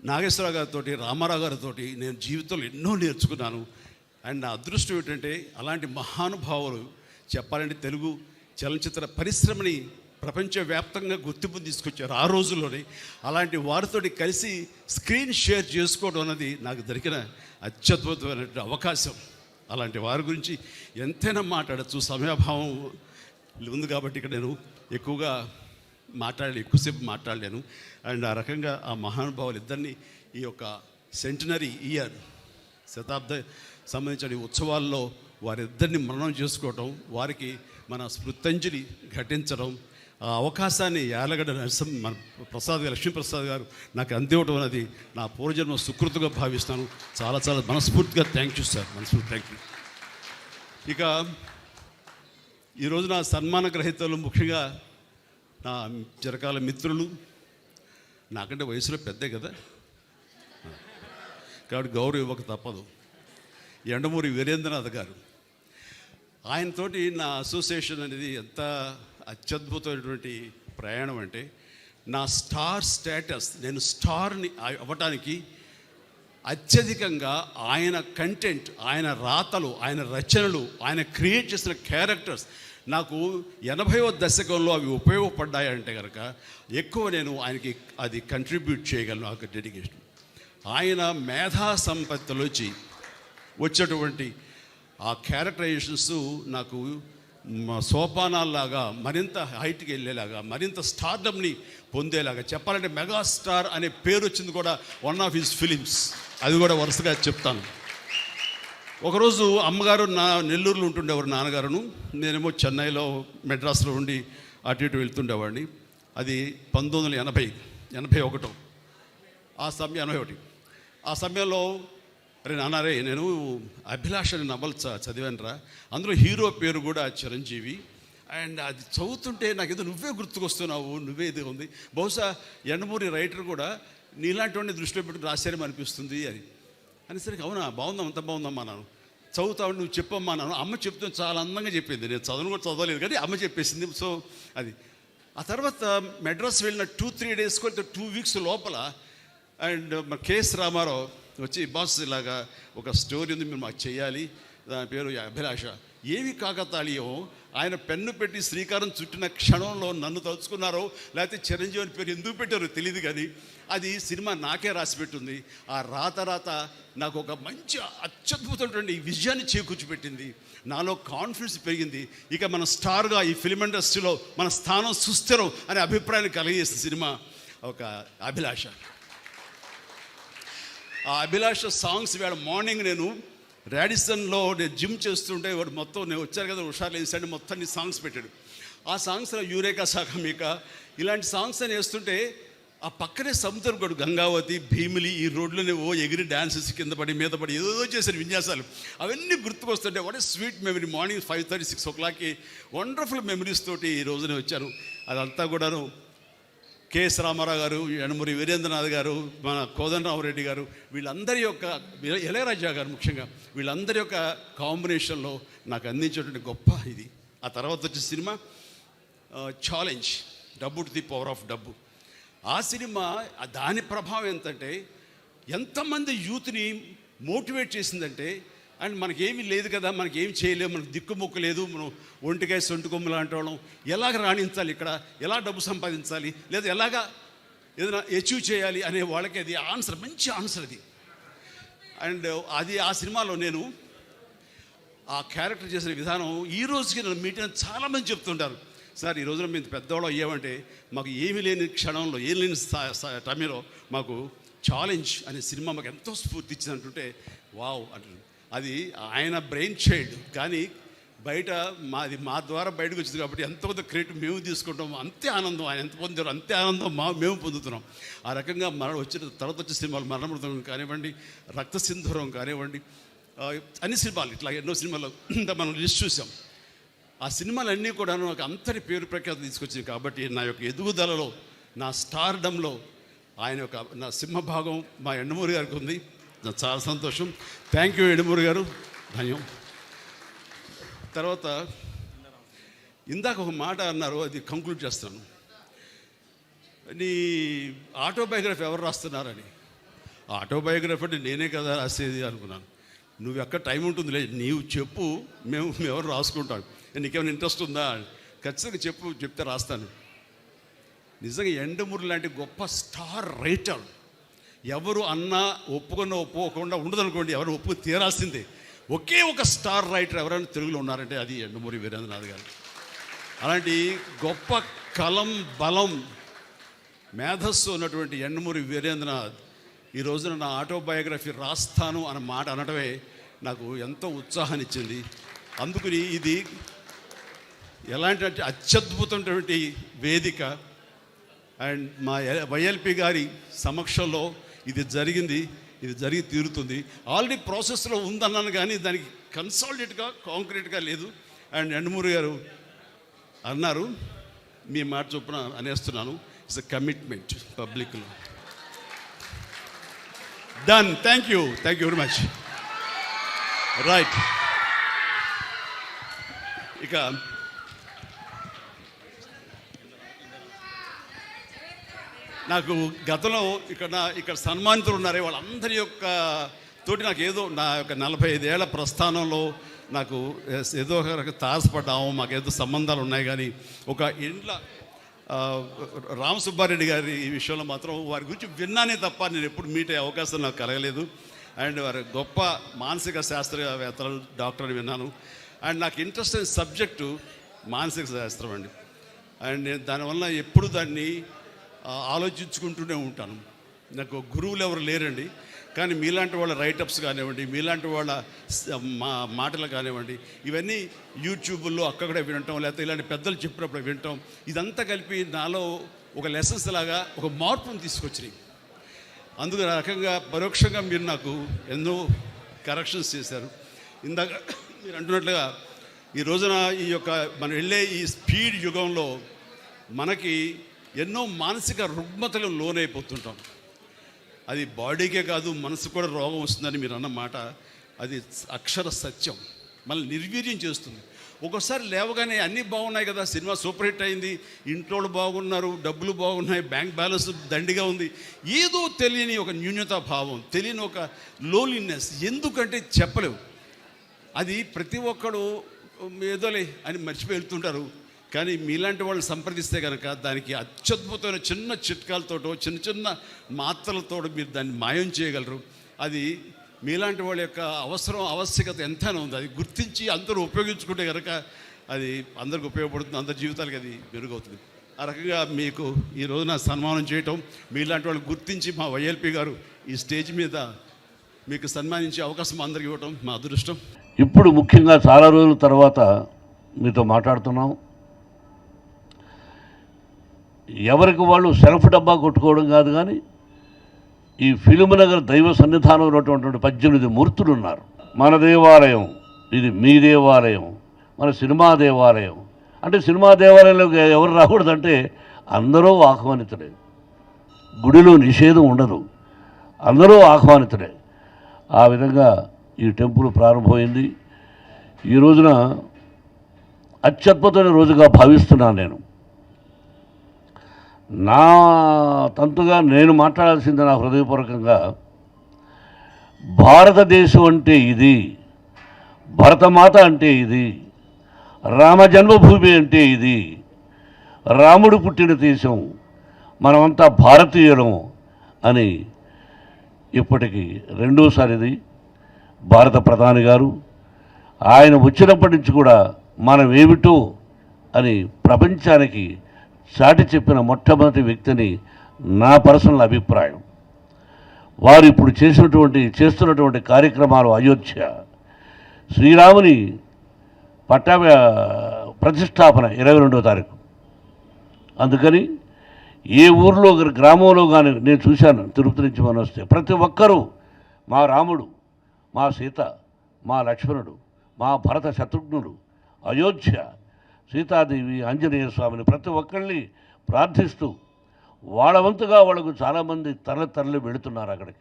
నాగేశ్వరరావు గారితో, రామారావు గారితో నేను జీవితంలో ఎన్నో నేర్చుకున్నాను. అండ్ నా అదృష్టం ఏంటంటే అలాంటి మహానుభావులు చెప్పాలంటే తెలుగు చలనచిత్ర పరిశ్రమని ప్రపంచవ్యాప్తంగా గుర్తింపు తీసుకొచ్చారు ఆ రోజుల్లోనే. అలాంటి వారితో కలిసి స్క్రీన్ షేర్ చేసుకోవడం అన్నది నాకు దొరికిన అత్యద్భుతమైన అవకాశం. అలాంటి వారి గురించి ఎంతైనా మాట్లాడచ్చు, సమయాభావం ఉంది కాబట్టి ఇక్కడ నేను ఎక్కువసేపు మాట్లాడలేను. అండ్ ఆ రకంగా ఆ మహానుభావులు ఇద్దరిని ఈ యొక్క సెంటినరీ ఇయర్ శతాబ్ద సంబంధించిన ఉత్సవాల్లో వారిద్దరిని మననం చేసుకోవటం, వారికి మన స్మృత్యంజలి ఘటించడం, ఆ అవకాశాన్ని యాలగడ్డ మన లక్ష్మీప్రసాద్ గారు నాకు అందివ్వడం అనేది నా పూర్వజన్మ సుకృతిగా భావిస్తాను. చాలా చాలా మనస్ఫూర్తిగా థ్యాంక్ యూ సార్, మనస్ఫూర్తి థ్యాంక్ యూ. ఇక ఈరోజు నా సన్మాన గ్రహీతలు ముఖ్యంగా నా చిరకాల మిత్రులు, నాకంటే వయసులో పెద్దే కదా కాబట్టి గౌరవం ఇవ్వక తప్పదు. యండమూరి వీరేంద్రనాథ్ గారు, ఆయనతోటి నా అసోసియేషన్ అనేది ఎంత అత్యద్భుతమైనటువంటి ప్రయాణం అంటే, నా స్టార్ స్టేటస్, నేను స్టార్ని అవ్వటానికి అత్యధికంగా ఆయన కంటెంట్, ఆయన రాతలు, ఆయన రచనలు, ఆయన క్రియేట్ చేసిన క్యారెక్టర్స్ నాకు 80వ దశకంలో అవి ఉపయోగపడ్డాయంటే కనుక ఎక్కువ నేను ఆయనకి అది కంట్రిబ్యూట్ చేయగలను. ఆ డెడికేషన్, ఆయన మేధా సంపత్తిలోంచి వచ్చేటువంటి ఆ క్యారెక్టరైజేషన్స్ నాకు సోపానాల్లాగా మరింత హైట్కి వెళ్ళేలాగా, మరింత స్టార్డమ్ని పొందేలాగా. చెప్పాలంటే మెగాస్టార్ అనే పేరు వచ్చింది కూడా వన్ ఆఫ్ హిస్ ఫిలిమ్స్, అది కూడా వరుసగా చెప్తాను. ఒకరోజు అమ్మగారు నెల్లూరులో ఉంటుండేవారు, నాన్నగారును, నేనేమో చెన్నైలో మెడ్రాస్లో ఉండి అటు ఇటు వెళ్తుండేవాడిని. అది 1981 ఆ సమయంలో అరే నాన్నారే, నేను అభిలాష అనే నవల చదివానురా, అందులో హీరో పేరు కూడా చిరంజీవి. అండ్ అది చదువుతుంటే నాకు ఏదో నువ్వే గుర్తుకొస్తున్నావు, నువ్వే ఇది ఉంది, బహుశా యండమూరి రైటర్ కూడా నీలాంటి వాడిని దృష్టిలో పెట్టుకుని రాశారేమో అనిపిస్తుంది అనేసరికి అవునా, బాగుందాం, అంత బాగుందమ్మా, నాను చదువుతావు, నువ్వు చెప్పమ్మా నాను. అమ్మ చెప్తే చాలా అందంగా చెప్పింది, నేను కూడా చదవలేదు కానీ అమ్మ చెప్పేసింది. సో అది ఆ తర్వాత మెడ్రాస్ వెళ్ళిన 2-3 డేస్కి 2 వీక్స్ లోపల అండ్ కెఎస్ రామారావు వచ్చి, బాస్ ఇలాగా ఒక స్టోరీ ఉంది, మీరు మాకు చేయాలి, దాని పేరు అభిలాష. ఏవి కాకతాళీయం, ఆయన పెన్ను పెట్టి శ్రీకారం చుట్టిన క్షణంలో నన్ను తలుచుకున్నారో లేకపోతే చిరంజీవి అని పేరు ఎందుకు పెట్టారో తెలియదు కానీ అది సినిమా నాకే రాసి పెట్టుంది. ఆ రాత నాకు ఒక మంచి అత్యద్భుతమైనటువంటి విజయాన్ని చేకూర్చిపెట్టింది, నాలో కాన్ఫిడెన్స్ పెరిగింది. ఇక మన స్టార్గా ఈ ఫిల్మ్ ఇండస్ట్రీలో మన స్థానం సుస్థిరం అనే అభిప్రాయాన్ని కలిగేసిన సినిమా ఒక అభిలాష. ఆ అభిలాష సాంగ్స్ వేళ మార్నింగ్ నేను రాడిసన్లో నేను జిమ్ చేస్తుంటే వాడు మొత్తం నేను వచ్చారు కదా హుషారు వేసాడు, మొత్తం సాంగ్స్ పెట్టాడు. ఆ సాంగ్స్లో యూరేకా సాగమిక ఇలాంటి సాంగ్స్ అని వేస్తుంటే ఆ పక్కనే సముద్రం గడు, గంగావతి, భీమిలి, ఈ రోడ్లోనే ఎగిరి డ్యాన్సెస్ కింద పడి మీద పడి ఏదో చేశారు విన్యాసాలు, అవన్నీ గుర్తుకొస్తుంటే what a sweet memory. Morning 5:30-6 o'clockకి వండర్ఫుల్ మెమరీస్ తోటి ఈ రోజునే వచ్చాను. అదంతా కూడాను కెఎస్ రామారావు గారు, యండమూరి వీరేంద్రనాథ్ గారు, మన కోదండరామరెడ్డి గారు, వీళ్ళందరి యొక్క, ఇళయరాజా గారు ముఖ్యంగా, వీళ్ళందరి యొక్క కాంబినేషన్లో నాకు అందించేటువంటి గొప్ప ఇది. ఆ తర్వాత వచ్చే సినిమా ఛాలెంజ్, డబ్బు టు ది పవర్ ఆఫ్ డబ్బు. ఆ సినిమా దాని ప్రభావం ఎంతమంది యూత్ని మోటివేట్ చేసిందంటే, అండ్ మనకేమీ లేదు కదా, మనకేం చేయలేము, మనకు దిక్కుమొక్కు లేదు, మనం ఒంటికాయ సొంటుకొమ్ము లాంటి వాళ్ళం, ఎలాగ రాణించాలి ఇక్కడ, ఎలా డబ్బు సంపాదించాలి, లేదా ఎలాగా ఏదైనా అచీవ్ చేయాలి అనే వాళ్ళకి అది ఆన్సర్, మంచి ఆన్సర్ అది. అండ్ అది ఆ సినిమాలో నేను ఆ క్యారెక్టర్ చేసిన విధానం ఈ రోజుకి నన్ను మీటింగ్ చాలామంది చెప్తుంటారు, సార్ ఈ రోజున మేము పెద్దవాళ్ళు అయ్యామంటే మాకు ఏమీ లేని క్షణంలో, ఏం లేని టైంలో మాకు ఛాలెంజ్ అనే సినిమా మాకు ఎంతో స్ఫూర్తి ఇచ్చింది అంటుంటే వావ్ అంటుంది. అది ఆయన బ్రెయిన్ చైల్డ్ కానీ బయట మా ద్వారా బయటకు వచ్చింది కాబట్టి ఎంతో కొంత క్రెడిట్ మేము తీసుకుంటాం. అంతే ఆనందం ఆయన ఎంత పొందారో అంతే ఆనందం మేము పొందుతున్నాం. ఆ రకంగా వచ్చిన తర్వాత వచ్చే సినిమాలు మరణమృతం కానివ్వండి, రక్తసింధూరం కానివ్వండి, అన్ని సినిమాలు ఇట్లా ఎన్నో సినిమాలు మనం లిస్ట్ చూసాం. ఆ సినిమాలన్నీ కూడా నాకు అంతటి పేరు ప్రఖ్యాతి తీసుకొచ్చింది. కాబట్టి నా యొక్క ఎదుగుదలలో, నా స్టార్డంలో ఆయన యొక్క నా సింహభాగం మా యండమూరి గారికి ఉంది. నాకు చాలా సంతోషం. థ్యాంక్ యూ యండమూరి గారు, ధన్యం. తర్వాత ఇందాక ఒక మాట అన్నారు, అది కంక్లూడ్ చేస్తాను. నీ ఆటోబయోగ్రఫీ ఎవరు రాస్తున్నారని. ఆటోబయోగ్రఫీ అంటే నేనే కదా రాసేది అనుకున్నాను. నువ్వు ఎక్కడ టైం ఉంటుందిలే, నీవు చెప్పు, మేము ఎవరు రాసుకుంటాం, నీకేమైనా ఇంట్రెస్ట్ ఉందా, ఖచ్చితంగా చెప్తే రాస్తాను. నిజంగా యండమూరి లాంటి గొప్ప స్టార్ రైటర్ ఎవరు అన్నా ఒప్పుకోకుండా ఉండదనుకోండి, ఎవరు ఒప్పుకు తీరాల్సిందే. ఒకే ఒక స్టార్ రైటర్ ఎవరైనా తెలుగులో ఉన్నారంటే అది యండమూరి వీరేంద్రనాథ్ గారు. అలాంటి గొప్ప కలం బలం మేధస్సు ఉన్నటువంటి యండమూరి వీరేంద్రనాథ్ ఈ రోజున నా ఆటోబయోగ్రఫీ రాస్తాను అన్న మాట అనడమే నాకు ఎంతో ఉత్సాహాన్ని ఇచ్చింది. అందుకని ఇది ఎలాంటి అత్యద్భుతమైనటువంటి వేదిక. అండ్ మా వైఎల్పి గారి సమక్షంలో ఇది జరిగి తీరుతుంది. ఆల్రెడీ ప్రాసెస్లో ఉందన్నాను కానీ దానికి కన్సాలిడేట్గా కాంక్రీట్గా లేదు. అండ్ యండమూరి గారు అన్నారు, మీ మాట చొప్పున అనేస్తున్నాను, ఇట్స్ అ కమిట్మెంట్ పబ్లిక్లో. Done. Thank you very much. Right. ఇక నాకు గతంలో ఇక్కడ సన్మానితులు ఉన్నారే వాళ్ళందరి యొక్క తోటి నాకు ఏదో నా యొక్క 45 ఏళ్ల ప్రస్థానంలో నాకు ఏదో ఒక తారసపడ్డాము, మాకేదో సంబంధాలు ఉన్నాయి. కానీ ఒక ఇంట్లో రామసుబ్బారెడ్డి గారి ఈ విషయంలో మాత్రం వారి గురించి విన్నానే తప్ప నేను ఎప్పుడు మీట్ అయ్యే అవకాశం నాకు కలగలేదు. అండ్ వారి గొప్ప మానసిక శాస్త్రవేత్తలు, డాక్టర్ అని విన్నాను. అండ్ నాకు ఇంట్రెస్ట్ అయిన సబ్జెక్టు మానసిక శాస్త్రం అండి. అండ్ నేను దానివల్ల ఎప్పుడు దాన్ని ఆలోచించుకుంటూనే ఉంటాను. నాకు గురువులు ఎవరు లేరండి, కానీ మీలాంటి వాళ్ళ రైటప్స్ కానివ్వండి, మీలాంటి వాళ్ళ మాటలు కానివ్వండి, ఇవన్నీ యూట్యూబ్లో అక్కడ వినటం, లేకపోతే ఇలాంటి పెద్దలు చెప్పినప్పుడు వినటం, ఇదంతా కలిపి నాలో ఒక లెసన్స్ లాగా ఒక మార్పును తీసుకొచ్చినాయి. అందుకు రకంగా పరోక్షంగా మీరు నాకు ఎన్నో కరెక్షన్స్ చేశారు. ఇందాక మీరు అంటున్నట్లుగా ఈ రోజున ఈ యొక్క మనం వెళ్ళే ఈ స్పీడ్ యుగంలో మనకి ఎన్నో మానసిక రుగ్మతలు లోనైపోతుంటాం. అది బాడీకే కాదు, మనసు కూడా రోగం వస్తుందని మీరు అన్నమాట అది అక్షర సత్యం. మళ్ళీ నిర్వీర్యం చేస్తుంది. ఒక్కోసారి లేవగానే అన్నీ బాగున్నాయి కదా, సినిమా సూపర్ హిట్ అయింది, ఇంట్లో బాగున్నారు, డబ్బులు బాగున్నాయి, బ్యాంక్ బ్యాలెన్స్ దండిగా ఉంది, ఏదో తెలియని ఒక న్యూన్యతా భావం, తెలియని ఒక లోన్లీనెస్, ఎందుకంటే చెప్పలేవు. అది ప్రతి ఒక్కడు ఏదోలే అని మర్చిపోయి వెళ్తుంటారు. కానీ మీలాంటి వాళ్ళు సంప్రదిస్తే కనుక దానికి అత్యద్భుతమైన చిన్న చిట్కాలతోటో చిన్న మాత్రలతో మీరు దాన్ని మాయం చేయగలరు. అది మీలాంటి వాళ్ళ యొక్క ఆవశ్యకత ఎంతైనా ఉంది. అది గుర్తించి అందరూ ఉపయోగించుకుంటే కనుక అది అందరికి ఉపయోగపడుతుంది, అందరి జీవితాలకి అది మెరుగవుతుంది. ఆ రకంగా మీకు ఈ రోజున సన్మానం చేయటం, మీలాంటి వాళ్ళు గుర్తించి మా వైఎల్పి గారు ఈ స్టేజ్ మీద మీకు సన్మానించే అవకాశం అందరికి ఇవ్వటం మా అదృష్టం. ఇప్పుడు ముఖ్యంగా చాలా రోజుల తర్వాత మీతో మాట్లాడుతున్నాం. ఎవరికి వాళ్ళు సెల్ఫ్ డబ్బా కొట్టుకోవడం కాదు, కానీ ఈ ఫిల్మ్ నగర్ దైవ సన్నిధానం ఉన్నటువంటి 18 మూర్తులు ఉన్నారు. మన దేవాలయం ఇది, మీ దేవాలయం, మన సినిమా దేవాలయం. అంటే సినిమా దేవాలయంలోకి ఎవరు రాకూడదంటే అందరూ ఆహ్వానితుడే, గుడిలో నిషేధం ఉండదు, అందరూ ఆహ్వానితుడే. ఆ విధంగా ఈ టెంపుల్ ప్రారంభమైంది. ఈ రోజున అత్యద్భుతమైన రోజుగా భావిస్తున్నాను నేను. నా తంతుగా నేను మాట్లాడాల్సింది నా హృదయపూర్వకంగా, భారతదేశం అంటే ఇది, భరతమాత అంటే ఇది, రామ జన్మభూమి అంటే ఇది, రాముడు పుట్టిన దేశం, మనమంతా భారతీయులం అని ఇప్పటికి రెండోసారిది భారత ప్రధాని గారు ఆయన వచ్చినప్పటి నుంచి కూడా మనం ఏమిటో అని ప్రపంచానికి చాటి చెప్పిన మొట్టమొదటి వ్యక్తిని నా పర్సనల్ అభిప్రాయం. వారు ఇప్పుడు చేస్తున్నటువంటి కార్యక్రమాలు, అయోధ్య శ్రీరాముని ప్రతిష్టాపన 22వ తారీఖు. అందుకని ఏ ఊర్లో గ్రామంలో కానీ నేను చూశాను, తిరుపతి నుంచి మనం వస్తే ప్రతి ఒక్కరూ మా రాముడు, మా సీత, మా లక్ష్మణుడు, మా భరత శత్రుఘ్నుడు, అయోధ్య సీతాదేవి, ఆంజనేయ స్వామిని ప్రతి ఒక్కరిని ప్రార్థిస్తూ వాళ్ళ వంతుగా వాళ్ళకు చాలామంది తరలి వెళుతున్నారు అక్కడికి.